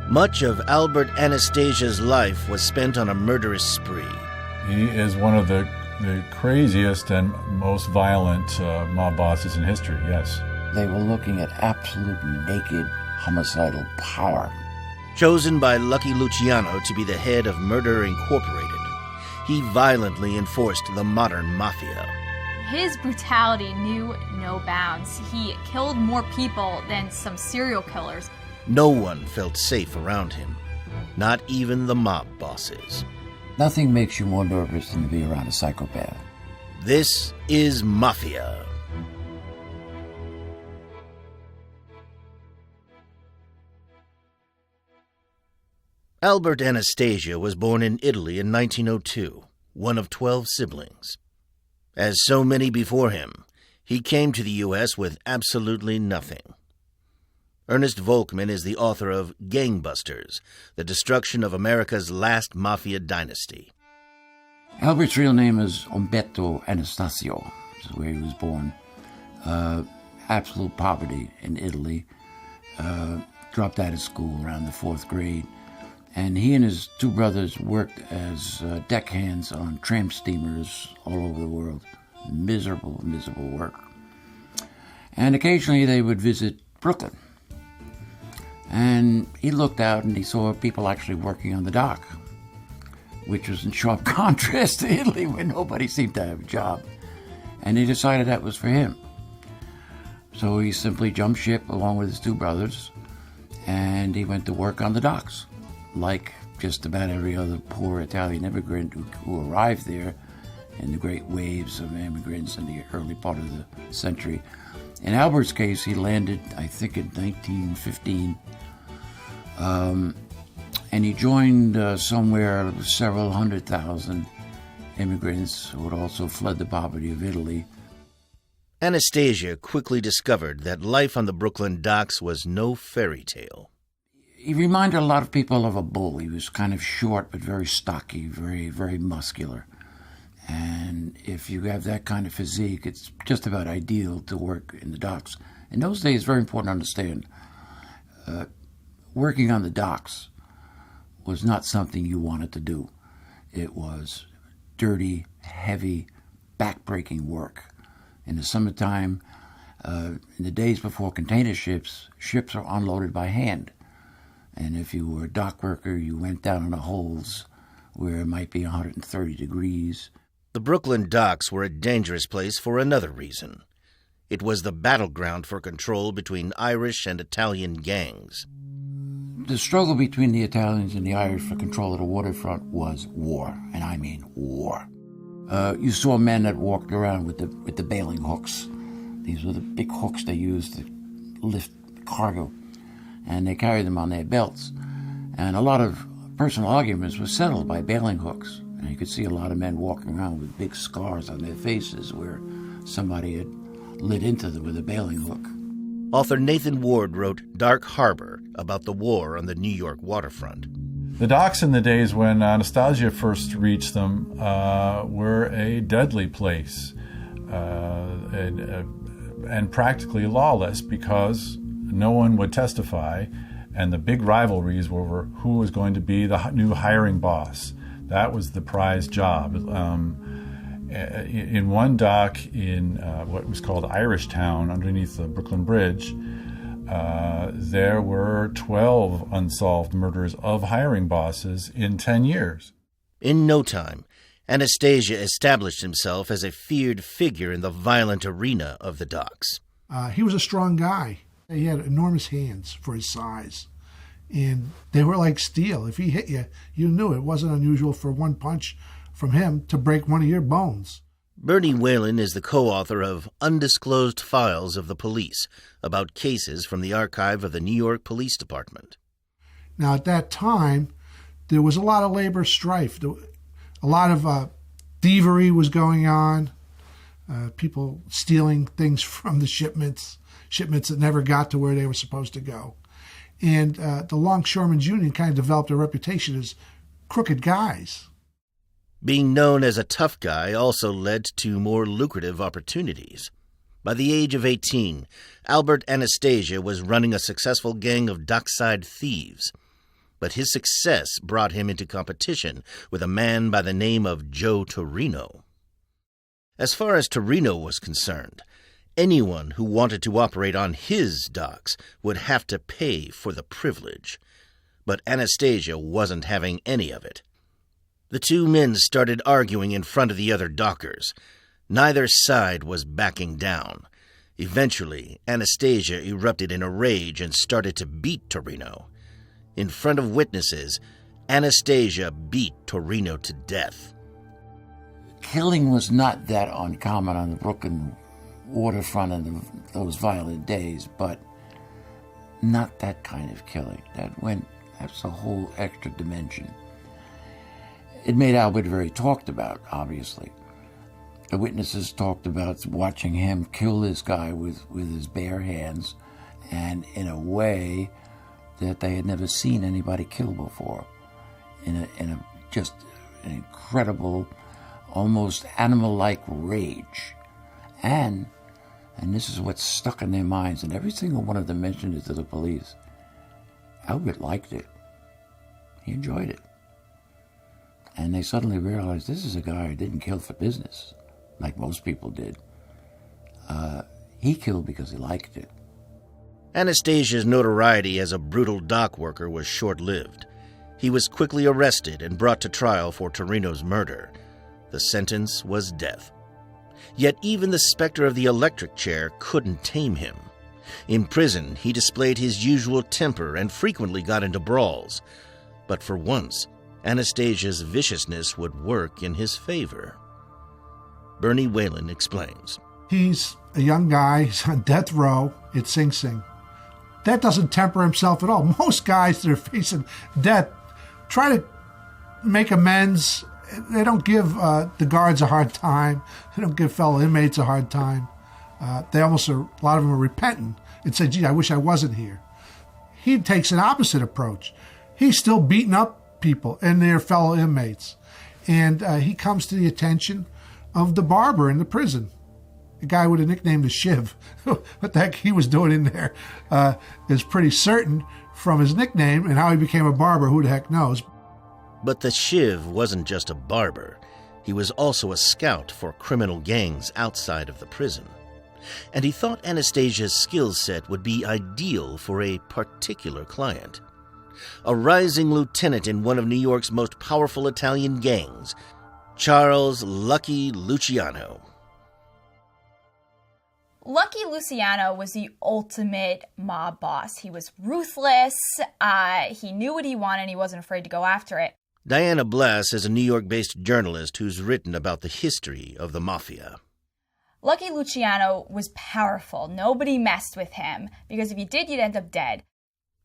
Much of Albert Anastasia's life was spent on a murderous spree. He is one of the craziest and most violent mob bosses in history, yes. They were looking at absolute naked homicidal power. Chosen by Lucky Luciano to be the head of Murder Incorporated, he violently enforced the modern mafia. His brutality knew no bounds. He killed more people than some serial killers. No one felt safe around him, not even the mob bosses. Nothing makes you more nervous than to be around a psychopath. This is Mafia. Albert Anastasia was born in Italy in 1902, one of 12 siblings. As so many before him, he came to the U.S. with absolutely nothing. Ernest Volkman is the author of Gangbusters, The Destruction of America's Last Mafia Dynasty. Albert's real name is Umberto Anastasio, which is where he was born. Absolute poverty in Italy. Dropped out of school around the 4th grade. And he and his 2 brothers worked as deckhands on tramp steamers all over the world. Miserable, miserable work. And occasionally they would visit Brooklyn. And he looked out and he saw people actually working on the dock, which was in sharp contrast to Italy, where nobody seemed to have a job. And he decided that was for him. So he simply jumped ship along with his 2 brothers, and he went to work on the docks, like just about every other poor Italian immigrant who arrived there in the great waves of immigrants in the early part of the century. In Albert's case, he landed, I think, in 1915, and he joined somewhere several 100,000 immigrants who had also fled the poverty of Italy. Anastasia quickly discovered that life on the Brooklyn docks was no fairy tale. He reminded a lot of people of a bull. He was kind of short but very stocky, very, very muscular. And if you have that kind of physique, it's just about ideal to work in the docks. In those days, it's very important to understand, working on the docks was not something you wanted to do. It was dirty, heavy, back-breaking work. In the summertime, in the days before container ships are unloaded by hand. And if you were a dock worker, you went down in the holds where it might be 130 degrees. The Brooklyn docks were a dangerous place for another reason. It was the battleground for control between Irish and Italian gangs. The struggle between the Italians and the Irish for control of the waterfront was war, and I mean war. You saw men that walked around with the bailing hooks. These were the big hooks they used to lift cargo, and they carried them on their belts. And a lot of personal arguments were settled by bailing hooks. And you could see a lot of men walking around with big scars on their faces where somebody had lit into them with a bailing hook. Author Nathan Ward wrote Dark Harbor about the war on the New York waterfront. The docks in the days when Anastasia first reached them were a deadly place and practically lawless because no one would testify, and the big rivalries were over who was going to be the new hiring boss. That was the prize job. In one dock in what was called Irish Town, underneath the Brooklyn Bridge, there were 12 unsolved murders of hiring bosses in 10 years. In no time, Anastasia established himself as a feared figure in the violent arena of the docks. He was a strong guy. He had enormous hands for his size. And they were like steel. If he hit you, you knew it wasn't unusual for one punch from him to break one of your bones. Bernie Whalen is the co-author of Undisclosed Files of the Police, about cases from the archive of the New York Police Department. Now, at that time, there was a lot of labor strife. A lot of thievery was going on, people stealing things from the shipments that never got to where they were supposed to go. And the Longshoremen's Union kind of developed a reputation as crooked guys. Being known as a tough guy also led to more lucrative opportunities. By the age of 18, Albert Anastasia was running a successful gang of dockside thieves. but his success brought him into competition with a man by the name of Joe Torino. As far as Torino was concerned, anyone who wanted to operate on his docks would have to pay for the privilege. But Anastasia wasn't having any of it. The two men started arguing in front of the other dockers. Neither side was backing down. Eventually, Anastasia erupted in a rage and started to beat Torino. In front of witnesses, Anastasia beat Torino to death. Killing was not that uncommon on the Brooklyn waterfront in those violent days, but not that kind of killing. That's a whole extra dimension. It made Albert very talked about, obviously. The witnesses talked about watching him kill this guy with his bare hands, and in a way that they had never seen anybody kill before. In a just an incredible, almost animal-like rage. And this is what's stuck in their minds, and every single one of them mentioned it to the police. Albert liked it. He enjoyed it. And they suddenly realized this is a guy who didn't kill for business, like most people did. He killed because he liked it. Anastasia's notoriety as a brutal dock worker was short-lived. He was quickly arrested and brought to trial for Torino's murder. The sentence was death. Yet even the specter of the electric chair couldn't tame him. In prison, he displayed his usual temper and frequently got into brawls. But for once, Anastasia's viciousness would work in his favor. Bernie Whalen explains. He's a young guy. He's on death row at Sing Sing. That doesn't temper himself at all. Most guys that are facing death try to make amends. They don't give the guards a hard time. They don't give fellow inmates a hard time. A lot of them are repentant and say, gee, I wish I wasn't here. He takes an opposite approach. He's still beating up people and their fellow inmates. And he comes to the attention of the barber in the prison. A guy with a nickname, the Shiv. What the heck he was doing in there is pretty certain from his nickname, and how he became a barber, who the heck knows. But the Shiv wasn't just a barber. He was also a scout for criminal gangs outside of the prison. And he thought Anastasia's skill set would be ideal for a particular client. A rising lieutenant in one of New York's most powerful Italian gangs, Charles Lucky Luciano. Lucky Luciano was the ultimate mob boss. He was ruthless, he knew what he wanted, and he wasn't afraid to go after it. Diana Blass is a New York-based journalist who's written about the history of the Mafia. Lucky Luciano was powerful. Nobody messed with him, because if you did, you'd end up dead.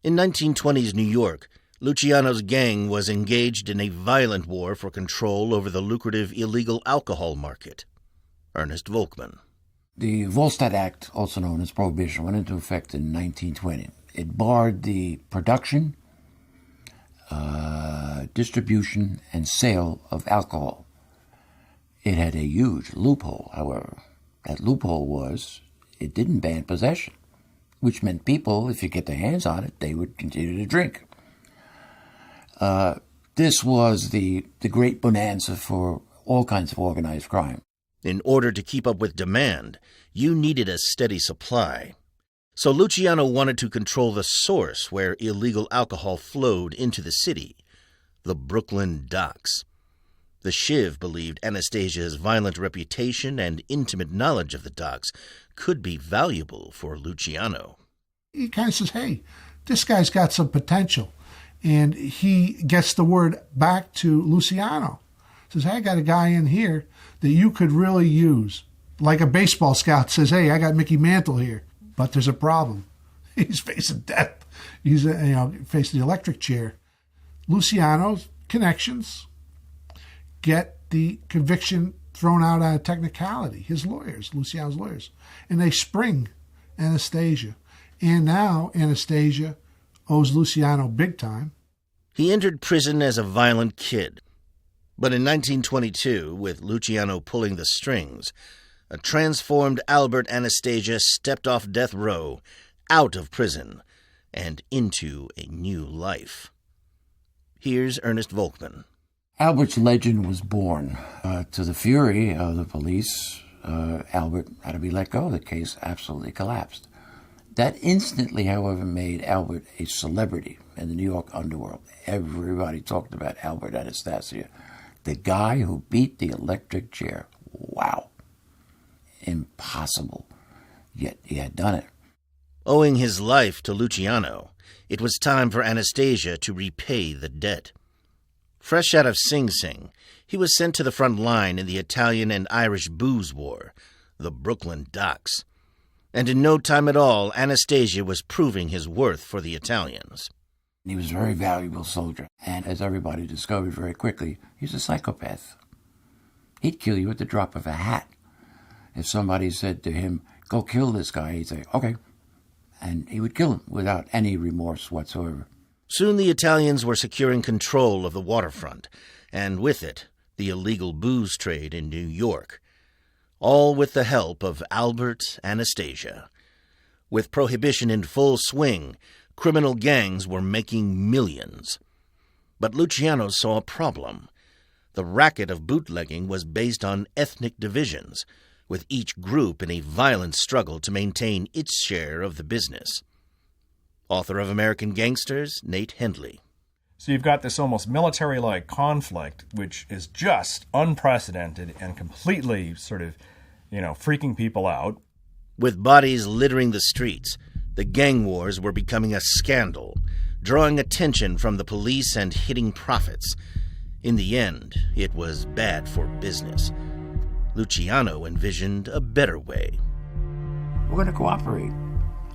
In 1920s New York, Luciano's gang was engaged in a violent war for control over the lucrative illegal alcohol market. Ernest Volkman. The Volstead Act, also known as Prohibition, went into effect in 1920. It barred the production, distribution, and sale of alcohol. It had a huge loophole, however. That loophole was it didn't ban possession, which meant people, if you get their hands on it, they would continue to drink. This was the great bonanza for all kinds of organized crime. In order to keep up with demand, you needed a steady supply. So Luciano wanted to control the source where illegal alcohol flowed into the city, the Brooklyn docks. The Shiv believed Anastasia's violent reputation and intimate knowledge of the docks could be valuable for Luciano. He kind of says, hey, this guy's got some potential. And he gets the word back to Luciano. Says, hey, I got a guy in here that you could really use. Like a baseball scout says, hey, I got Mickey Mantle here. But there's a problem. He's facing death. He's facing the electric chair. Luciano's connections get the conviction thrown out on a technicality. His lawyers, Luciano's lawyers. And they spring Anastasia. And now Anastasia owes Luciano big time. He entered prison as a violent kid. But in 1922, with Luciano pulling the strings, a transformed Albert Anastasia stepped off death row, out of prison, and into a new life. Here's Ernest Volkman. Albert's legend was born. To the fury of the police, Albert had to be let go. The case absolutely collapsed. That instantly, however, made Albert a celebrity in the New York underworld. Everybody talked about Albert Anastasia, the guy who beat the electric chair. Wow. Impossible. Yet he had done it. Owing his life to Luciano, it was time for Anastasia to repay the debt. Fresh out of Sing Sing, he was sent to the front line in the Italian and Irish booze war, the Brooklyn docks. And in no time at all, Anastasia was proving his worth for the Italians. He was a very valuable soldier, and as everybody discovered very quickly, he's a psychopath. He'd kill you at the drop of a hat. If somebody said to him, go kill this guy, he'd say, okay. And he would kill him without any remorse whatsoever. Soon the Italians were securing control of the waterfront, and with it, the illegal booze trade in New York. All with the help of Albert Anastasia. With prohibition in full swing, criminal gangs were making millions. But Luciano saw a problem. The racket of bootlegging was based on ethnic divisions, with each group in a violent struggle to maintain its share of the business. Author of American Gangsters, Nate Hendley. So you've got this almost military-like conflict, which is just unprecedented and completely sort of, freaking people out. With bodies littering the streets, the gang wars were becoming a scandal, drawing attention from the police and hitting profits. In the end, it was bad for business. Luciano envisioned a better way. We're going to cooperate.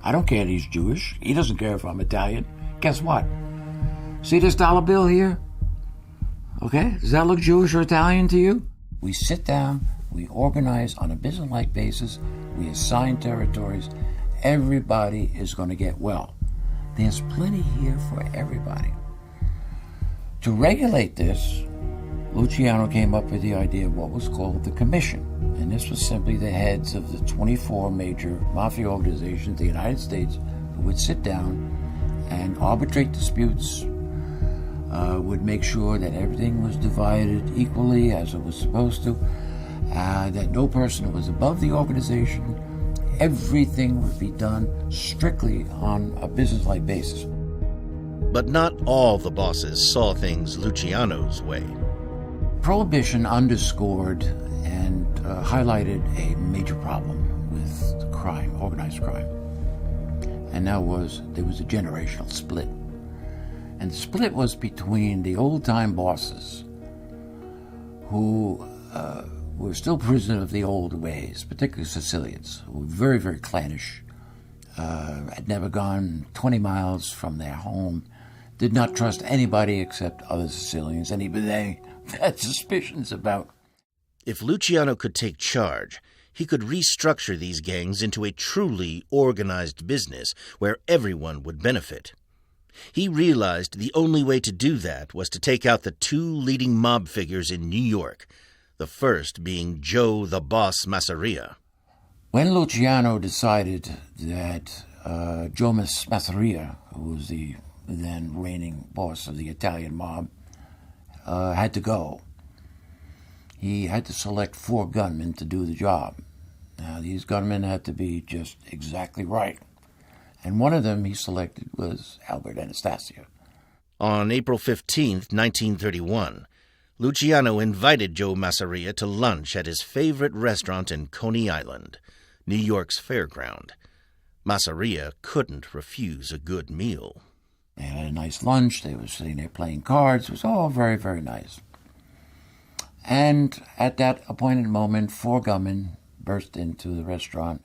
I don't care that he's Jewish. He doesn't care if I'm Italian. Guess what? See this dollar bill here? Okay, does that look Jewish or Italian to you? We sit down, we organize on a business-like basis, we assign territories. Everybody is going to get well. There's plenty here for everybody. To regulate this, Luciano came up with the idea of what was called the Commission. And this was simply the heads of the 24 major Mafia organizations in the United States who would sit down and arbitrate disputes, would make sure that everything was divided equally as it was supposed to, that no person was above the organization. Everything would be done strictly on a business-like basis. But not all the bosses saw things Luciano's way. Prohibition underscored and highlighted a major problem with crime, organized crime. And there was a generational split. And the split was between the old-time bosses who were still prisoners of the old ways, particularly Sicilians, who were very, very clannish, had never gone 20 miles from their home, did not trust anybody except other Sicilians, and even they had suspicions about. If Luciano could take charge, he could restructure these gangs into a truly organized business where everyone would benefit. He realized the only way to do that was to take out the two leading mob figures in New York, the first being Joe the Boss Masseria. When Luciano decided that Joe Masseria, who was the then reigning boss of the Italian mob, had to go, he had to select 4 gunmen to do the job. Now, these gunmen had to be just exactly right. And one of them he selected was Albert Anastasia. On April 15th, 1931, Luciano invited Joe Masseria to lunch at his favorite restaurant in Coney Island, New York's fairground. Masseria couldn't refuse a good meal. They had a nice lunch. They were sitting there playing cards. It was all very, very nice. And at that appointed moment, 4 gunmen burst into the restaurant.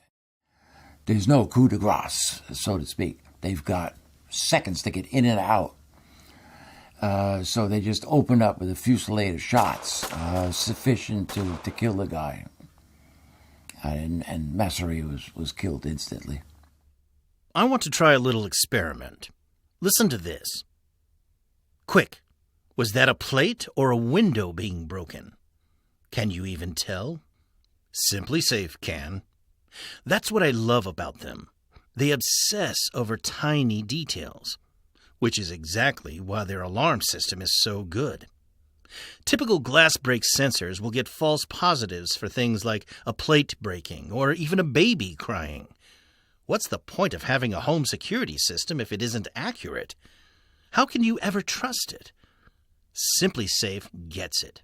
There's no coup de grace, so to speak. They've got seconds to get in and out. So they just opened up with a fusillade of shots, sufficient to kill the guy. And Masseria was killed instantly. I want to try a little experiment. Listen to this. Quick, was that a plate or a window being broken? Can you even tell? Simply Safe can. That's what I love about them. They obsess over tiny details. which is exactly why their alarm system is so good. Typical glass break sensors will get false positives for things like a plate breaking or even a baby crying. What's the point of having a home security system if it isn't accurate? How can you ever trust it? Simply Safe gets it.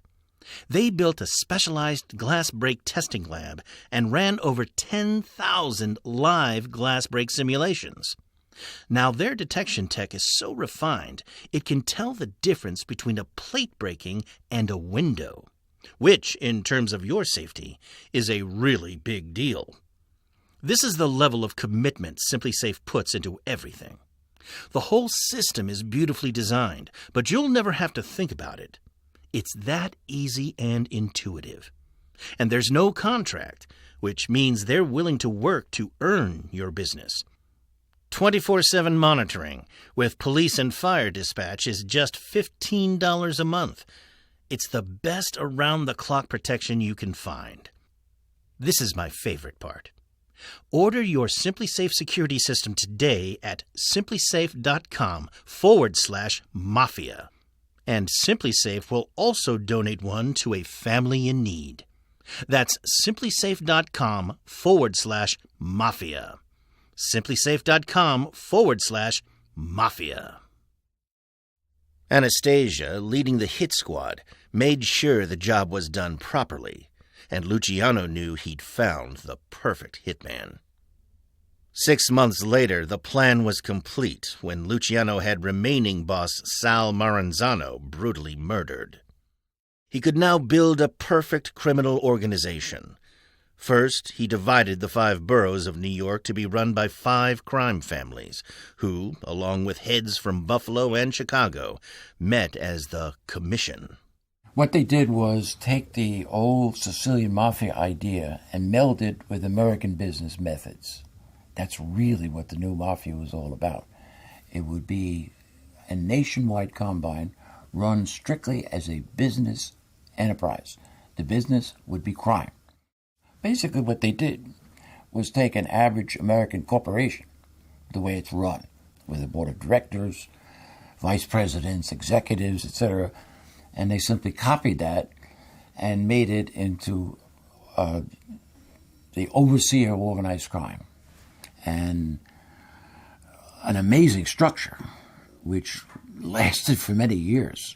They built a specialized glass break testing lab and ran over 10,000 live glass break simulations. Now their detection tech is so refined, it can tell the difference between a plate breaking and a window, which, in terms of your safety, is a really big deal. This is the level of commitment Simply Safe puts into everything. The whole system is beautifully designed, but you'll never have to think about it. It's that easy and intuitive. And there's no contract, which means they're willing to work to earn your business. 24/7 monitoring with police and fire dispatch is just $15 a month. It's the best around-the-clock protection you can find. This is my favorite part. Order your Simply Safe security system today at simplysafe.com/mafia. And Simply Safe will also donate one to a family in need. That's simplysafe.com/mafia. simplysafe.com/mafia. Anastasia, leading the hit squad, made sure the job was done properly, and Luciano knew he'd found the perfect hitman. 6 months later, the plan was complete when Luciano had remaining boss Sal Maranzano brutally murdered. He could now build a perfect criminal organization. First, he divided the 5 boroughs of New York to be run by 5 crime families, who, along with heads from Buffalo and Chicago, met as the Commission. What they did was take the old Sicilian Mafia idea and meld it with American business methods. That's really what the new Mafia was all about. It would be a nationwide combine run strictly as a business enterprise. The business would be crime. Basically what they did was take an average American corporation, the way it's run, with a board of directors, vice presidents, executives, etc., and they simply copied that and made it into the overseer of organized crime. And an amazing structure, which lasted for many years.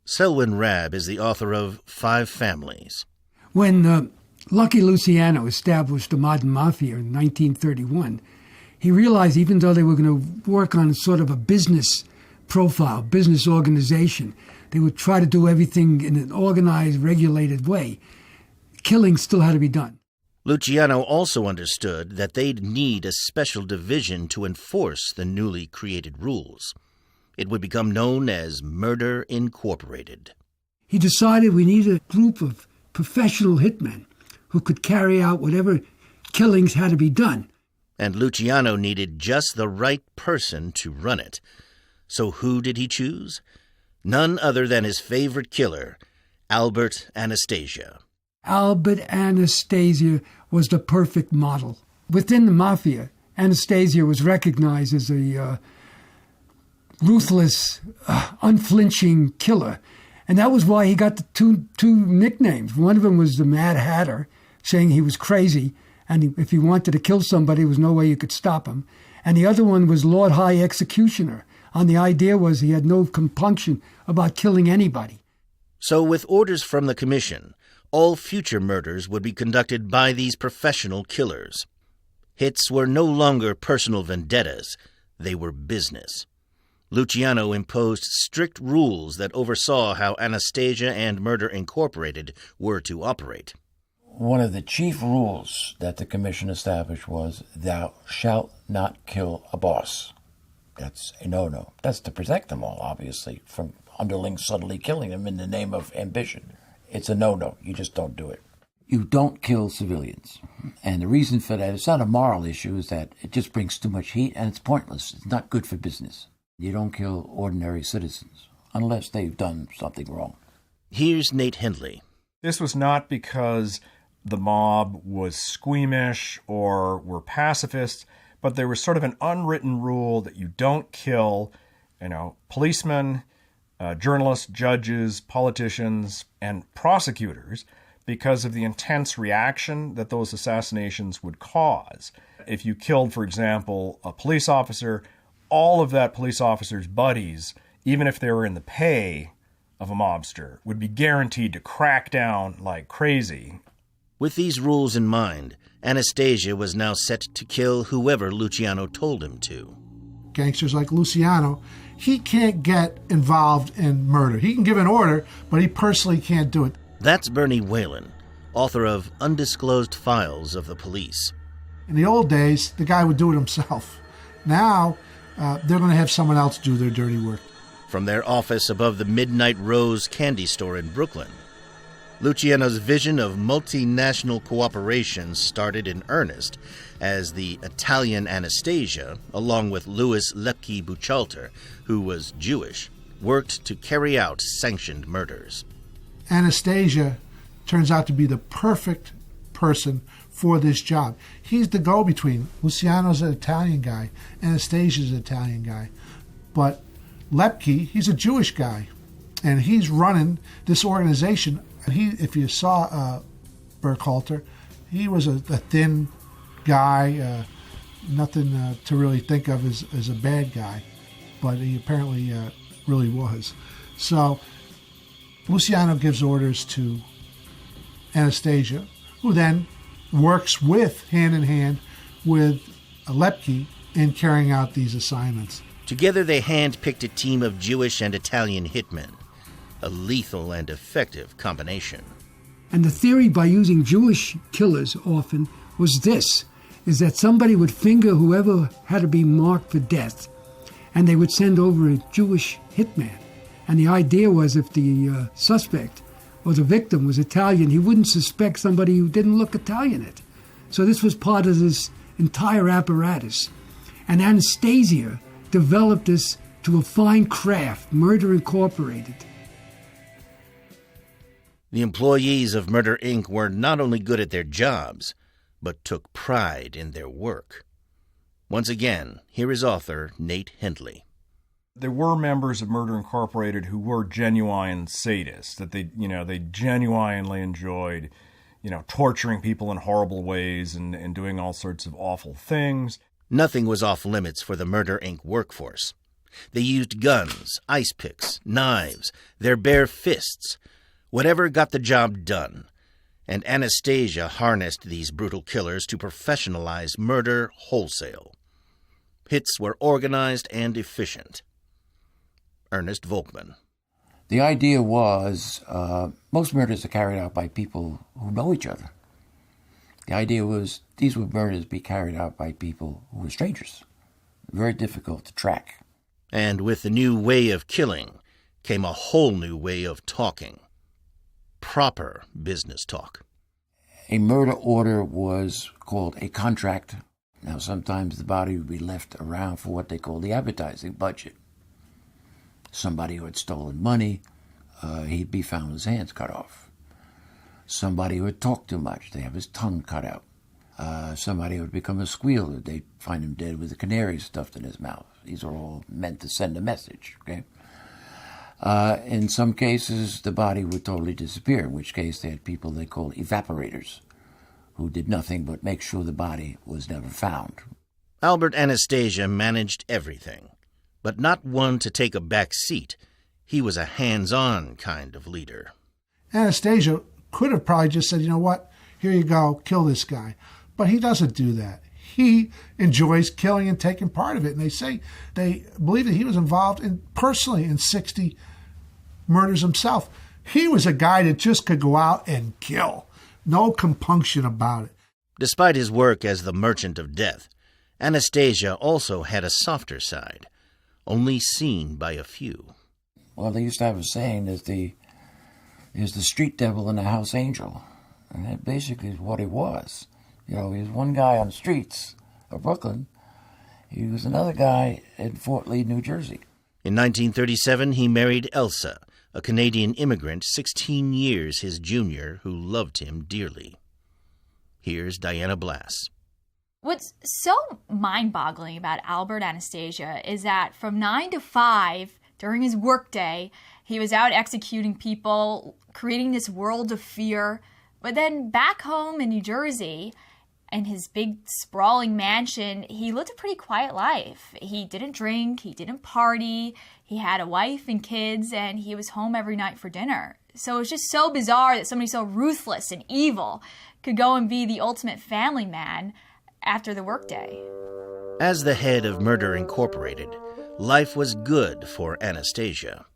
Selwyn Rabb is the author of 5 Families. When Lucky Luciano established the modern Mafia in 1931, he realized even though they were going to work on sort of a business profile, business organization, they would try to do everything in an organized, regulated way. Killing still had to be done. Luciano also understood that they'd need a special division to enforce the newly created rules. It would become known as Murder Incorporated. He decided we needed a group of professional hitmen who could carry out whatever killings had to be done. And Luciano needed just the right person to run it. So who did he choose? None other than his favorite killer, Albert Anastasia. Albert Anastasia was the perfect model. Within the Mafia, Anastasia was recognized as a ruthless, unflinching killer. And that was why he got the two nicknames. One of them was the Mad Hatter, saying he was crazy, and if he wanted to kill somebody, there was no way you could stop him. And the other one was Lord High Executioner. And the idea was he had no compunction about killing anybody. So with orders from the Commission, all future murders would be conducted by these professional killers. Hits were no longer personal vendettas, they were business. Luciano imposed strict rules that oversaw how Anastasia and Murder Incorporated were to operate. One of the chief rules that the commission established was, thou shalt not kill a boss. That's a no-no. That's to protect them all, obviously, from underlings suddenly killing them in the name of ambition. It's a no-no. You just don't do it. You don't kill civilians. And the reason for that, it's not a moral issue, is that it just brings too much heat and it's pointless. It's not good for business. You don't kill ordinary citizens unless they've done something wrong. Here's Nate Hindley. This was not because the mob was squeamish or were pacifists, but there was sort of an unwritten rule that you don't kill policemen, journalists, judges, politicians, and prosecutors because of the intense reaction that those assassinations would cause. If you killed, for example, a police officer, all of that police officer's buddies, even if they were in the pay of a mobster, would be guaranteed to crack down like crazy. With these rules in mind, Anastasia was now set to kill whoever Luciano told him to. Gangsters like Luciano, he can't get involved in murder. He can give an order, but he personally can't do it. That's Bernie Whalen, author of Undisclosed Files of the Police. In the old days, the guy would do it himself. Now, they're going to have someone else do their dirty work. From their office above the Midnight Rose candy store in Brooklyn, Luciano's vision of multinational cooperation started in earnest as the Italian Anastasia, along with Louis Lepke Buchalter, who was Jewish, worked to carry out sanctioned murders. Anastasia turns out to be the perfect person for this job. He's the go-between. Luciano's an Italian guy. Anastasia's an Italian guy. But Lepke, he's a Jewish guy. And he's running this organization. If you saw Burkhalter, he was a thin guy, nothing to really think of as a bad guy, but he apparently really was. So Luciano gives orders to Anastasia, who then works hand in hand with Lepke in carrying out these assignments. Together they hand-picked a team of Jewish and Italian hitmen, a lethal and effective combination. And the theory by using Jewish killers often was this, is that somebody would finger whoever had to be marked for death, and they would send over a Jewish hitman. And the idea was if the suspect or the victim was Italian, he wouldn't suspect somebody who didn't look Italian. So this was part of this entire apparatus. And Anastasia developed this to a fine craft, Murder Incorporated. The employees of Murder, Inc. were not only good at their jobs, but took pride in their work. Once again, here is author Nate Hendley. There were members of Murder Incorporated who were genuine sadists, that they genuinely enjoyed, torturing people in horrible ways and doing all sorts of awful things. Nothing was off limits for the Murder, Inc. workforce. They used guns, ice picks, knives, their bare fists, whatever got the job done. And Anastasia harnessed these brutal killers to professionalize murder wholesale. Hits were organized and efficient. Ernest Volkman. The idea was most murders are carried out by people who know each other. The idea was these would murders be carried out by people who were strangers. Very difficult to track. And with the new way of killing came a whole new way of talking. Proper business talk. A murder order was called a contract. Now, sometimes the body would be left around for what they call the advertising budget. Somebody who had stolen money, he'd be found with his hands cut off. Somebody who had talked too much, they'd have his tongue cut out. Somebody who would become a squealer, they'd find him dead with a canary stuffed in his mouth. These are all meant to send a message, okay? In some cases, the body would totally disappear, in which case they had people they called evaporators, who did nothing but make sure the body was never found. Albert Anastasia managed everything, but not one to take a back seat. He was a hands-on kind of leader. Anastasia could have probably just said, you know what, here you go, kill this guy. But he doesn't do that. He enjoys killing and taking part of it. And they believe that he was involved personally in 60 murders himself. He was a guy that just could go out and kill. No compunction about it. Despite his work as the merchant of death, Anastasia also had a softer side, only seen by a few. Well, they used to have a saying that there's the street devil and the house angel. And that basically is what he was. He was one guy on the streets of Brooklyn. He was another guy in Fort Lee, New Jersey. In 1937, he married Elsa, a Canadian immigrant 16 years his junior who loved him dearly. Here's Diana Blass. What's so mind-boggling about Albert Anastasia is that from 9 to 5 during his workday, he was out executing people, creating this world of fear. But then back home in New Jersey, in his big sprawling mansion, he lived a pretty quiet life. He didn't drink, he didn't party, he had a wife and kids, and he was home every night for dinner. So it was just so bizarre that somebody so ruthless and evil could go and be the ultimate family man after the workday. As the head of Murder Incorporated, life was good for Anastasia.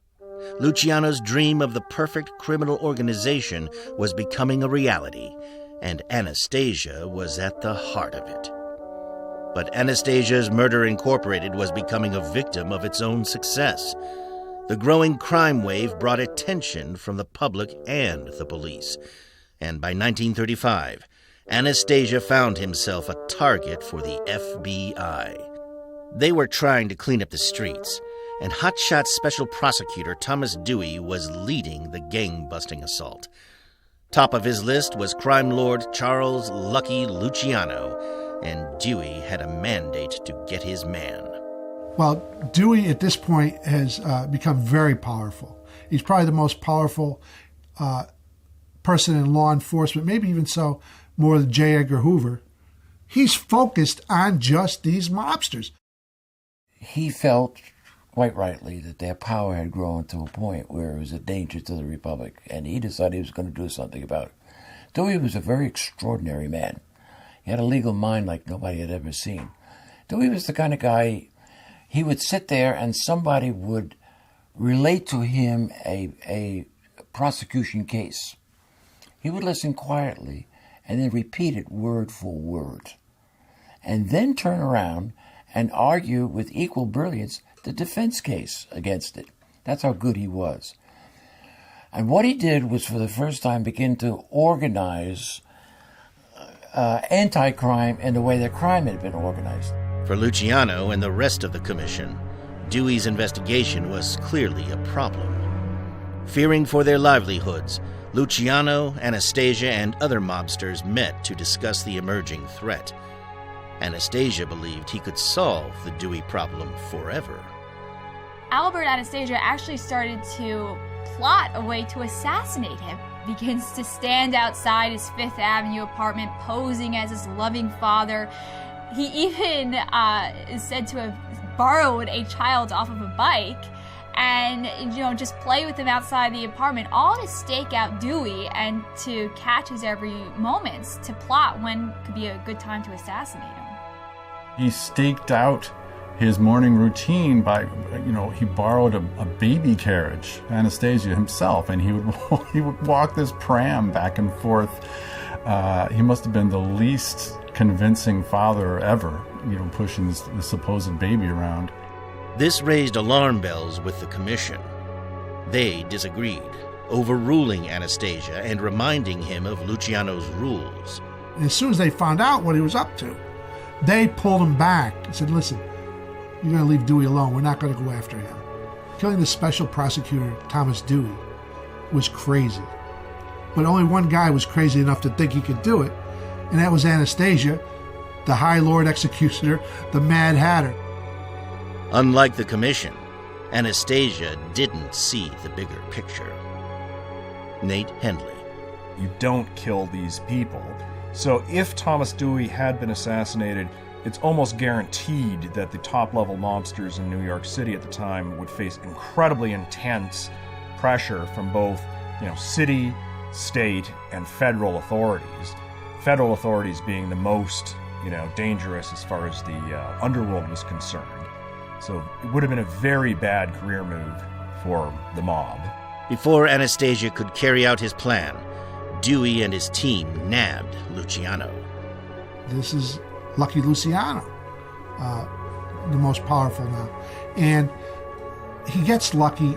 Luciano's dream of the perfect criminal organization was becoming a reality, and Anastasia was at the heart of it. But Anastasia's Murder Incorporated was becoming a victim of its own success. The growing crime wave brought attention from the public and the police, and by 1935, Anastasia found himself a target for the FBI. They were trying to clean up the streets, and hotshot special prosecutor Thomas Dewey was leading the gang-busting assault. Top of his list was crime lord Charles Lucky Luciano, and Dewey had a mandate to get his man. Well, Dewey at this point has become very powerful. He's probably the most powerful person in law enforcement, maybe even so, more than J. Edgar Hoover. He's focused on just these mobsters. He felt, quite rightly, that their power had grown to a point where it was a danger to the Republic, and he decided he was going to do something about it. Dewey was a very extraordinary man. He had a legal mind like nobody had ever seen. Dewey was the kind of guy, he would sit there and somebody would relate to him a prosecution case. He would listen quietly and then repeat it word for word, and then turn around and argue with equal brilliance the defense case against it. That's how good he was. And what he did was, for the first time, begin to organize anti-crime in the way that crime had been organized. For Luciano and the rest of the commission, Dewey's investigation was clearly a problem. Fearing for their livelihoods, Luciano, Anastasia, and other mobsters met to discuss the emerging threat. Anastasia believed he could solve the Dewey problem forever. Albert Anastasia actually started to plot a way to assassinate him. Begins to stand outside his Fifth Avenue apartment posing as his loving father. He even is said to have borrowed a child off of a bike and, just play with him outside the apartment, all to stake out Dewey and to catch his every moments, to plot when could be a good time to assassinate him. He staked out his morning routine by, he borrowed a baby carriage, Anastasia himself, and he would walk this pram back and forth. He must have been the least convincing father ever, pushing this supposed baby around. This raised alarm bells with the commission. They disagreed, overruling Anastasia and reminding him of Luciano's rules. As soon as they found out what he was up to, they pulled him back and said, listen, you're going to leave Dewey alone. We're not going to go after him. Killing the special prosecutor, Thomas Dewey, was crazy. But only one guy was crazy enough to think he could do it, and that was Anastasia, the High Lord Executioner, the Mad Hatter. Unlike the commission, Anastasia didn't see the bigger picture. Nate Hendley. You don't kill these people. So if Thomas Dewey had been assassinated, it's almost guaranteed that the top-level mobsters in New York City at the time would face incredibly intense pressure from both, city, state, and federal authorities. Federal authorities being the most, dangerous as far as the underworld was concerned. So it would have been a very bad career move for the mob. Before Anastasia could carry out his plan, Dewey and his team nabbed Luciano. This is Lucky Luciano, the most powerful now. And he gets lucky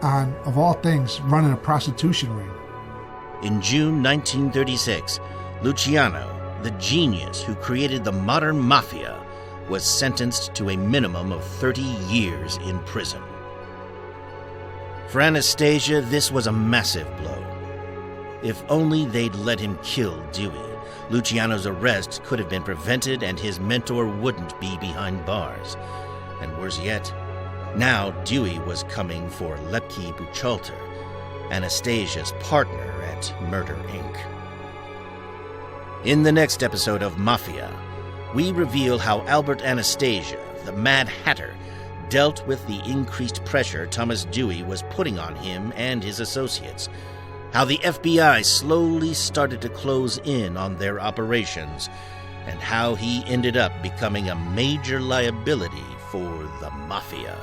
on, of all things, running a prostitution ring. In June 1936, Luciano, the genius who created the modern Mafia, was sentenced to a minimum of 30 years in prison. For Anastasia, this was a massive blow. If only they'd let him kill Dewey, Luciano's arrest could have been prevented and his mentor wouldn't be behind bars. And worse yet, now Dewey was coming for Lepke Buchalter, Anastasia's partner at Murder, Inc. In the next episode of Mafia, we reveal how Albert Anastasia, the Mad Hatter, dealt with the increased pressure Thomas Dewey was putting on him and his associates, how the FBI slowly started to close in on their operations, and how he ended up becoming a major liability for the Mafia.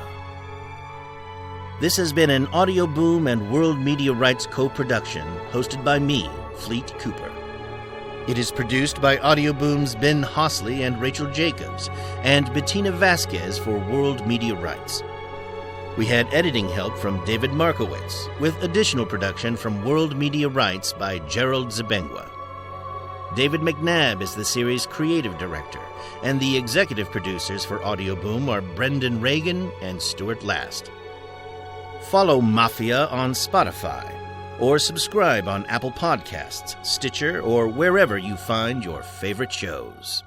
This has been an Audio Boom and World Media Rights co-production, hosted by me, Fleet Cooper. It is produced by Audio Boom's Ben Hosley and Rachel Jacobs, and Bettina Vasquez for World Media Rights. We had editing help from David Markowitz, with additional production from World Media Rights by Gerald Zabengwa. David McNabb is the series' creative director, and the executive producers for Audio Boom are Brendan Reagan and Stuart Last. Follow Mafia on Spotify, or subscribe on Apple Podcasts, Stitcher, or wherever you find your favorite shows.